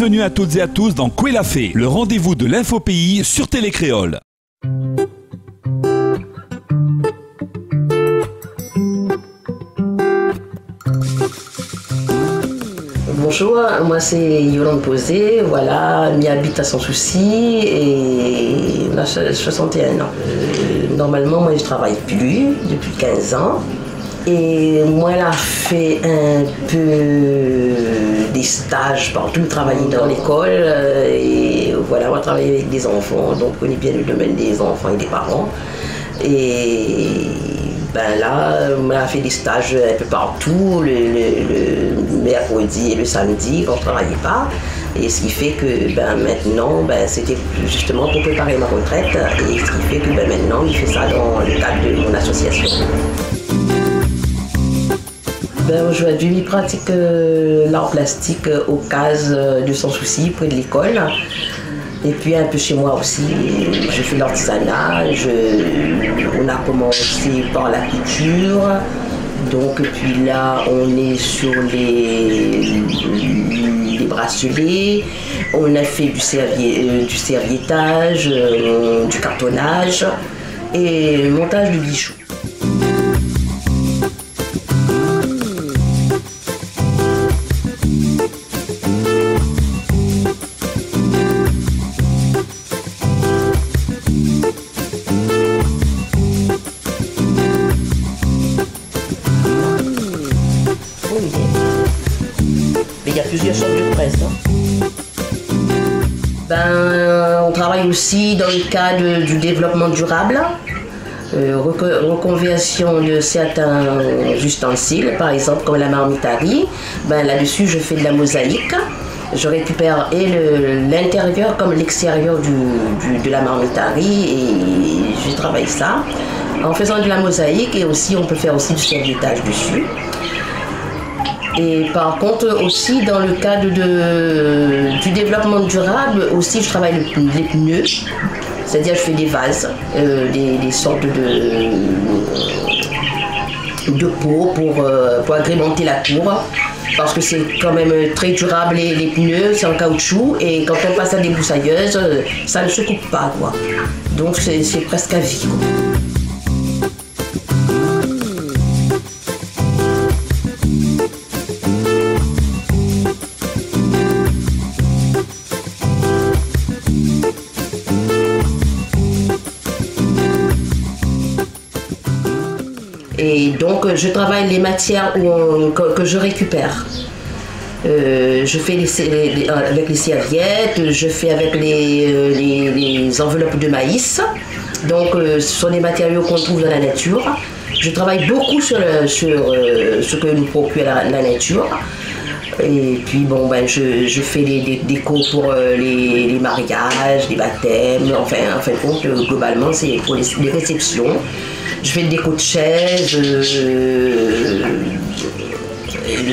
Bienvenue à toutes et à tous dans Quoi la fait, le rendez-vous de l'infopays sur Télé Créole. Bonjour, moi c'est Yolande Posé, voilà, m'y habite à Sans Souci et on a 61 ans. Normalement, moi je travaille plus depuis 15 ans et moi elle a fait un peu des stages partout, travailler dans l'école et voilà, on va travailler avec des enfants, donc on connaît bien le domaine des enfants et des parents. Et ben là, on a fait des stages un peu partout, le mercredi et le samedi quand je ne travaillais pas. Et ce qui fait que maintenant, c'était justement pour préparer ma retraite. Et ce qui fait que maintenant, il fait ça dans le cadre de mon association. Aujourd'hui, il pratique l'art plastique aux cases de Sans Souci, près de l'école. Et puis un peu chez moi aussi, je fais l'artisanat, on a commencé par la couture, donc puis là on est sur les bracelets, on a fait du serviettage, du cartonnage et montage de bijoux. Il y a plusieurs sortes de presse. On travaille aussi dans le cadre du développement durable, reconversion de certains ustensiles, par exemple comme la marmitarie. Là-dessus, je fais de la mosaïque. Je récupère et l'intérieur comme l'extérieur de la marmitarie et je travaille ça en faisant de la mosaïque et aussi on peut faire aussi du serviettage dessus. Et par contre aussi dans le cadre du développement durable aussi je travaille les pneus, c'est-à-dire je fais des vases, des sortes de pots pour agrémenter la cour. Parce que c'est quand même très durable, les pneus, c'est en caoutchouc et quand on passe à des broussailleuses, ça ne se coupe pas, quoi. Donc c'est presque à vie, quoi. Et donc je travaille les matières que je récupère. Je fais avec les serviettes, je fais avec les enveloppes de maïs. Donc ce sont des matériaux qu'on trouve dans la nature. Je travaille beaucoup sur ce que nous procure la nature. Et puis je fais des décos pour les mariages, les baptêmes, en fin de compte, globalement c'est pour les réceptions. Je fais des décos de chaises,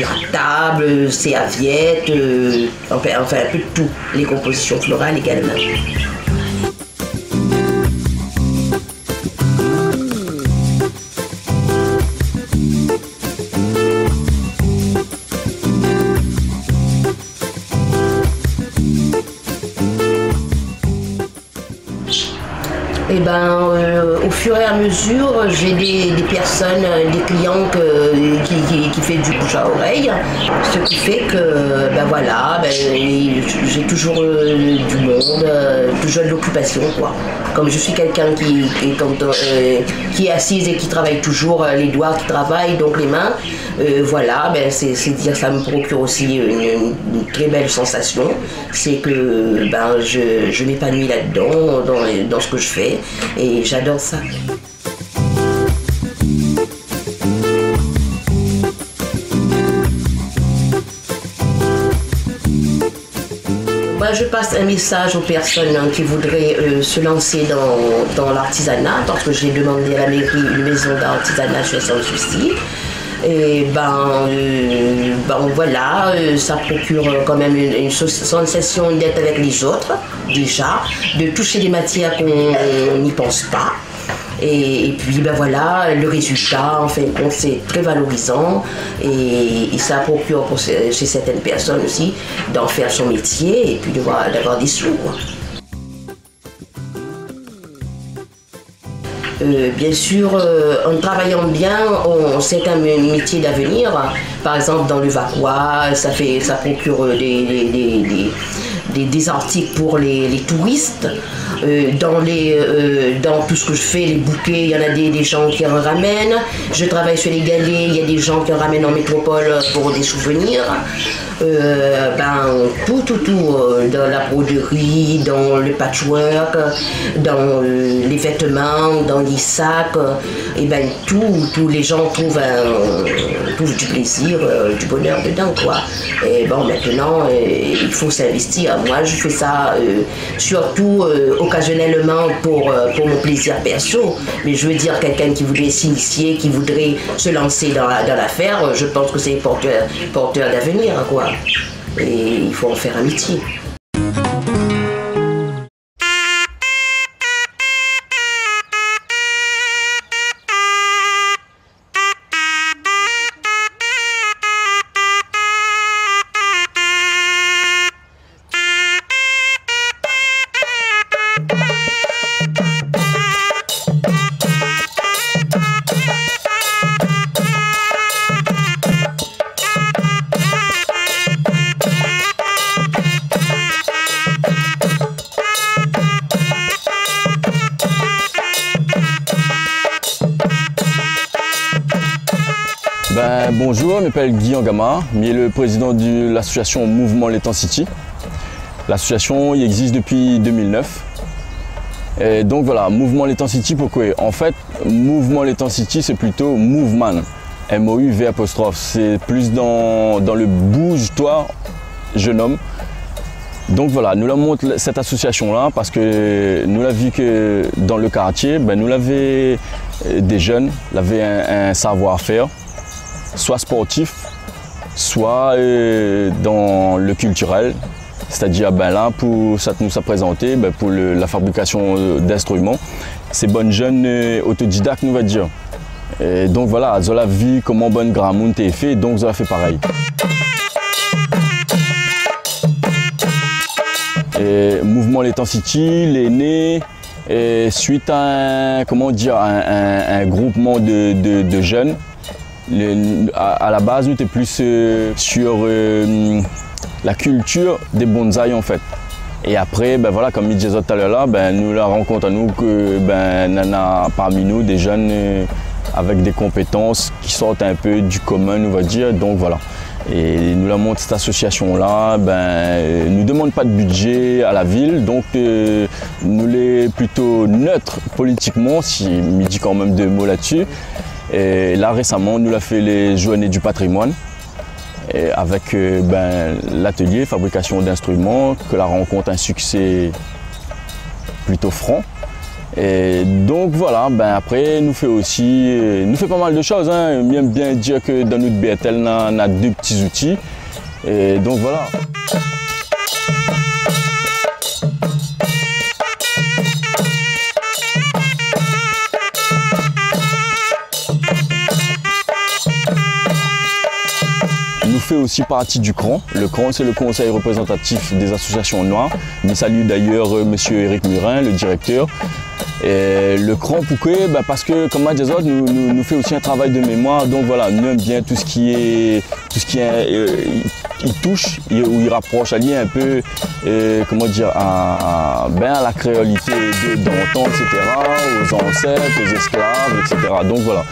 la table, serviettes, enfin un peu de tout, les compositions florales également. Au fur et à mesure, j'ai des personnes, des clients qui font du bouche à oreille, ce qui fait que j'ai toujours du monde, toujours de l'occupation, quoi. Comme je suis quelqu'un qui est assise et qui travaille toujours, les doigts qui travaillent, donc les mains, c'est dire ça me procure aussi une très belle sensation, c'est que je m'épanouis là-dedans, dans ce que je fais. Et j'adore ça. Je passe un message aux personnes qui voudraient se lancer dans l'artisanat, parce que j'ai demandé à la mairie une maison d'artisanat chez Sans Souci. Et ça procure quand même une sensation d'être avec les autres, déjà, de toucher des matières qu'on n'y pense pas. Et puis ben voilà, le résultat, en fin de compte, c'est très valorisant et ça procure chez certaines personnes aussi d'en faire son métier et puis d'avoir des sous. Bien sûr, en travaillant bien, c'est un métier d'avenir. Par exemple, dans le Vacois, ça procure des articles pour les touristes. Dans tout ce que je fais, les bouquets, il y en a des gens qui en ramènent. Je travaille sur les galets, il y a des gens qui en ramènent en métropole pour des souvenirs. Tout, dans la broderie, dans le patchwork, dans les vêtements, dans les sacs, et tous les gens trouvent du plaisir, du bonheur dedans, quoi. Et bon, maintenant, il faut s'investir. Moi, je fais ça surtout occasionnellement pour mon plaisir perso, mais je veux dire, quelqu'un qui voudrait s'initier, qui voudrait se lancer dans l'affaire, je pense que c'est porteur d'avenir, quoi. Et il faut en faire un métier. Bonjour, je m'appelle Guy Angama, je suis le président de l'association Mouvement Letang City. L'association existe depuis 2009. Et donc voilà, Mouvement Letang City, pourquoi? En fait, Mouvement Letang City, c'est plutôt Movement, M-O-U-V'. C'est plus dans le bouge-toi, jeune homme. Donc voilà, nous l'avons montré cette association-là parce que nous l'avons vu que dans le quartier, nous l'avons des jeunes, l'avaient un savoir-faire, soit sportif, soit dans le culturel. C'est-à-dire là, pour ça nous a présenté pour la fabrication d'instruments. Ces bonnes jeunes autodidactes, nous va dire. Et donc voilà, ils ont vu comment bonne Gramoun est fait, donc ils ont fait pareil. Et Mouvement Letang City, il est né suite à un groupement de jeunes. À la base, nous étions plus sur la culture des bonsaïs en fait. Et après, voilà, comme il disait tout à l'heure là, nous la rencontre à nous que y a parmi nous des jeunes avec des compétences qui sortent un peu du commun, on va dire. Donc voilà. Et nous la montre cette association-là, nous ne demande pas de budget à la ville, donc nous les plutôt neutres politiquement, si je dis quand même deux mots là-dessus. Et là récemment, nous l'a fait les Journées du patrimoine et avec l'atelier fabrication d'instruments, que la rencontre un succès plutôt franc. Et donc voilà, après nous fait pas mal de choses. J'aime bien dire que dans notre BTL, on a deux petits outils. Et donc voilà. Nous fait aussi partie du CRAN. Le CRAN, c'est le conseil représentatif des associations noires. Je salue d'ailleurs M. Éric Murin, le directeur. Et le CRAN, pourquoi? Parce que, comme des autres, nous fait aussi un travail de mémoire. Donc voilà, nous aimons bien tout ce qui est il touche, ou il rapproche, allié un peu, à la créolité d'antan, etc., aux ancêtres, aux esclaves, etc. Donc voilà.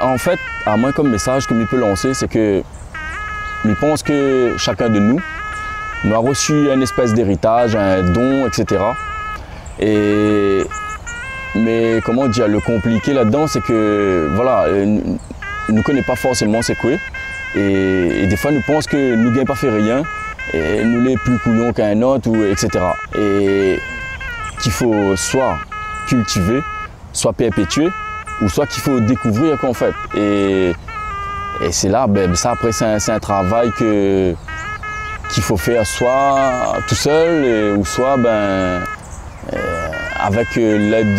En fait, à moi comme message que je peux lancer, c'est que je pense que chacun de nous a reçu une espèce d'héritage, un don, etc. Mais comment dire, le compliqué là-dedans, c'est que voilà, nous ne connaissons pas forcément c'est quoi. Et des fois, nous pensons que nous ne gagnons pas fait rien, et nous les plus couillons qu'un autre, etc. Et qu'il faut soit cultiver, soit perpétuer, ou soit qu'il faut découvrir qu'en fait. Et Et c'est là, ben, ça après c'est un travail qu'il faut faire soit tout seul ou soit avec l'aide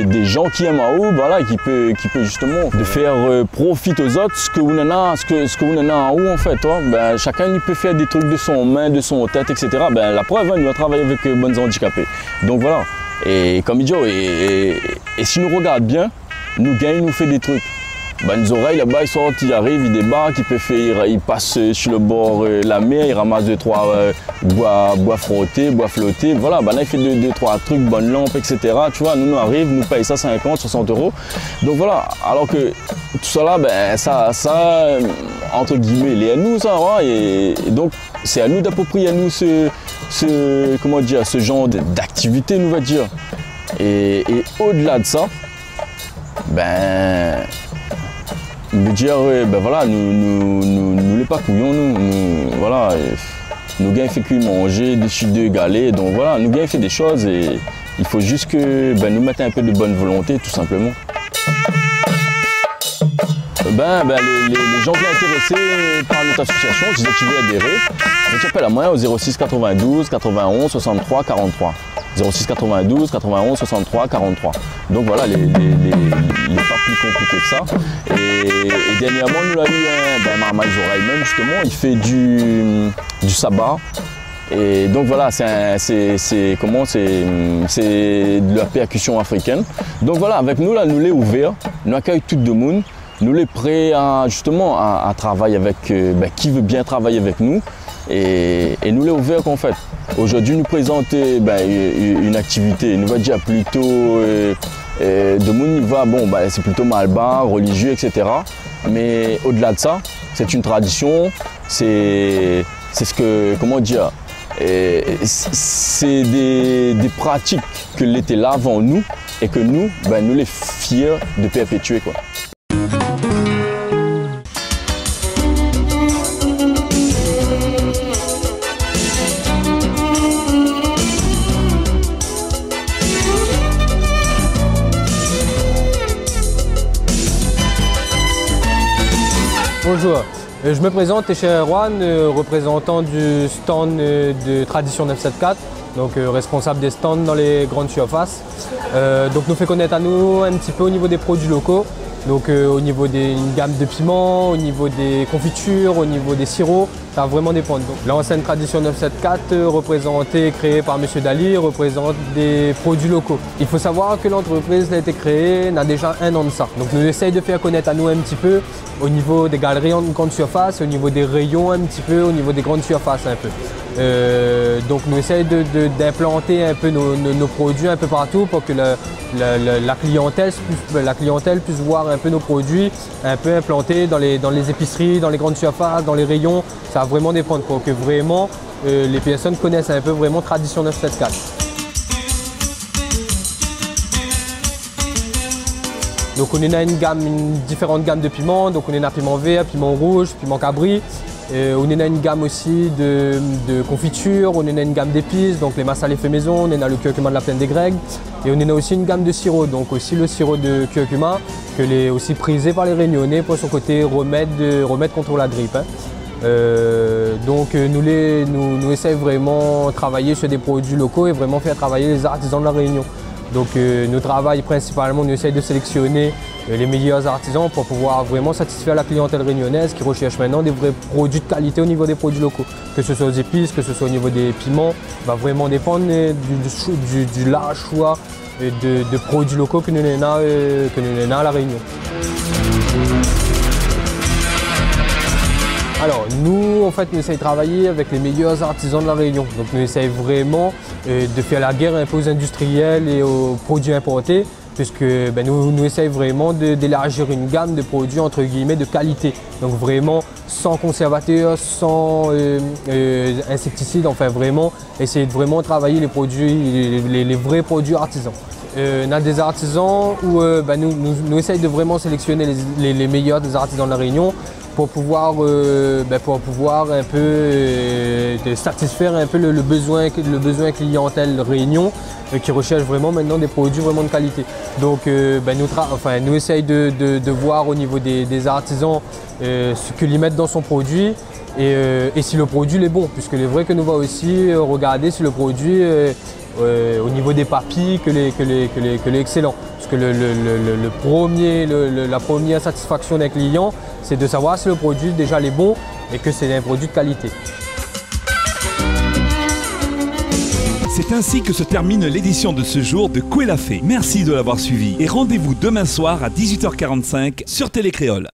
des gens qui aiment en haut, voilà, qui peut justement de faire profiter aux autres ce que vous en a en haut en fait. Ben, chacun il peut faire des trucs de son main, de son tête, etc. Ben, la preuve, nous on travaille avec bonnes handicapés. Donc voilà. Et comme il dit, et si nous regarde bien, nous gagne, nous fait des trucs. Ben, nos oreilles là-bas, ils sortent, ils arrivent, ils débarquent, ils passent sur le bord la mer, ils ramassent 2-3 bois frottés, bois flottés. Voilà, ben là, il fait 2-3 trucs, bonnes lampes, etc. Tu vois, nous arrivent, nous payent ça 50, 60 €. Donc voilà, alors que tout ça là, ben, ça entre guillemets, il est à nous, ça. Ouais, et donc, c'est à nous d'approprier à nous comment dire, ce genre d'activité, nous va dire. Et au-delà de ça, ben. Me dire, ben voilà, nous les pas couillons, voilà, nous gars fait cuire manger, de galets, donc voilà, nous gars fait des choses et il faut juste que nous mettions un peu de bonne volonté, tout simplement. Les gens qui sont intéressés par notre association, qui veulent adhérer, tu appelles à moi au 06 92 91 63 43. 06 92 91 63 43. Donc voilà, les pas plus compliqués que ça. Et dernièrement, nous avons eu Marmaille Zoraïman, justement, il fait du sabbat. Et donc voilà, c'est de la percussion africaine. Donc voilà, avec nous, là, nous les ouverts, nous accueillons tout le monde. Nous les prêts justement à travailler avec qui veut bien travailler avec nous et nous les ouverts qu'en fait. Aujourd'hui nous présenter une activité, nous va dire plutôt de mon niveau, c'est plutôt malbar, religieux, etc. Mais au-delà de ça, c'est une tradition, c'est ce que, comment dire, c'est des pratiques que l'étaient là avant nous et que nous, nous les fiers de perpétuer, quoi. Bonjour, je me présente, Téché Erwan, représentant du stand de Tradition 974, donc responsable des stands dans les grandes surfaces. Donc nous fait connaître à nous un petit peu au niveau des produits locaux, donc au niveau d'une gamme de piments, au niveau des confitures, au niveau des sirops, ça va vraiment dépendre. L'ancienne Tradition 974, représentée et créée par M. Dali, représente des produits locaux. Il faut savoir que l'entreprise a été créée, n'a déjà 1 an de ça. Donc nous essayons de faire connaître à nous un petit peu au niveau des galeries en grande surface, au niveau des rayons un petit peu, au niveau des grandes surfaces un peu. Donc nous essayons d'implanter un peu nos produits un peu partout pour que la clientèle puisse voir un peu nos produits un peu implantés dans les épiceries, dans les grandes surfaces, dans les rayons. Ça va vraiment dépendre pour que vraiment les personnes connaissent un peu vraiment Tradition 974. Donc on a une différente gamme de piments, donc on a un piment vert, piment rouge, piment cabri. On a une gamme aussi de confitures, on a une gamme d'épices, donc les massales fait maison, on a le curcuma de la plaine des Grecs. Et on a aussi une gamme de sirop, donc aussi le sirop de curcuma, que est aussi prisé par les Réunionnais pour son côté remède contre la grippe. Donc nous essayons vraiment de travailler sur des produits locaux et vraiment faire travailler les artisans de la Réunion. Donc nous travaillons principalement, nous essayons de sélectionner les meilleurs artisans pour pouvoir vraiment satisfaire la clientèle réunionnaise qui recherche maintenant des vrais produits de qualité au niveau des produits locaux. Que ce soit aux épices, que ce soit au niveau des piments, va vraiment dépendre du large choix de produits locaux que nous avons à La Réunion. Alors nous, en fait, nous essayons de travailler avec les meilleurs artisans de La Réunion. Donc nous essayons vraiment de faire la guerre un peu aux industriels et aux produits importés, puisque nous essayons vraiment d'élargir une gamme de produits entre guillemets de qualité. Donc vraiment sans conservateurs, sans insecticides, enfin vraiment essayer de vraiment travailler les produits, les vrais produits artisans. On a des artisans où nous essayons de vraiment sélectionner les meilleurs des artisans de La Réunion pour pouvoir un peu satisfaire un peu le besoin clientèle Réunion qui recherchent vraiment maintenant des produits vraiment de qualité. Donc nous essayons de voir au niveau des artisans ce qu'ils mettent dans son produit et si le produit est bon, puisque il est vrai que nous va aussi regarder si le produit au niveau des papilles que les excellent. Parce que la première satisfaction d'un client, c'est de savoir si le produit déjà est bon et que c'est un produit de qualité. C'est ainsi que se termine l'édition de ce jour de Koué l'a fait. Merci de l'avoir suivi et rendez-vous demain soir à 18h45 sur Télé Créole.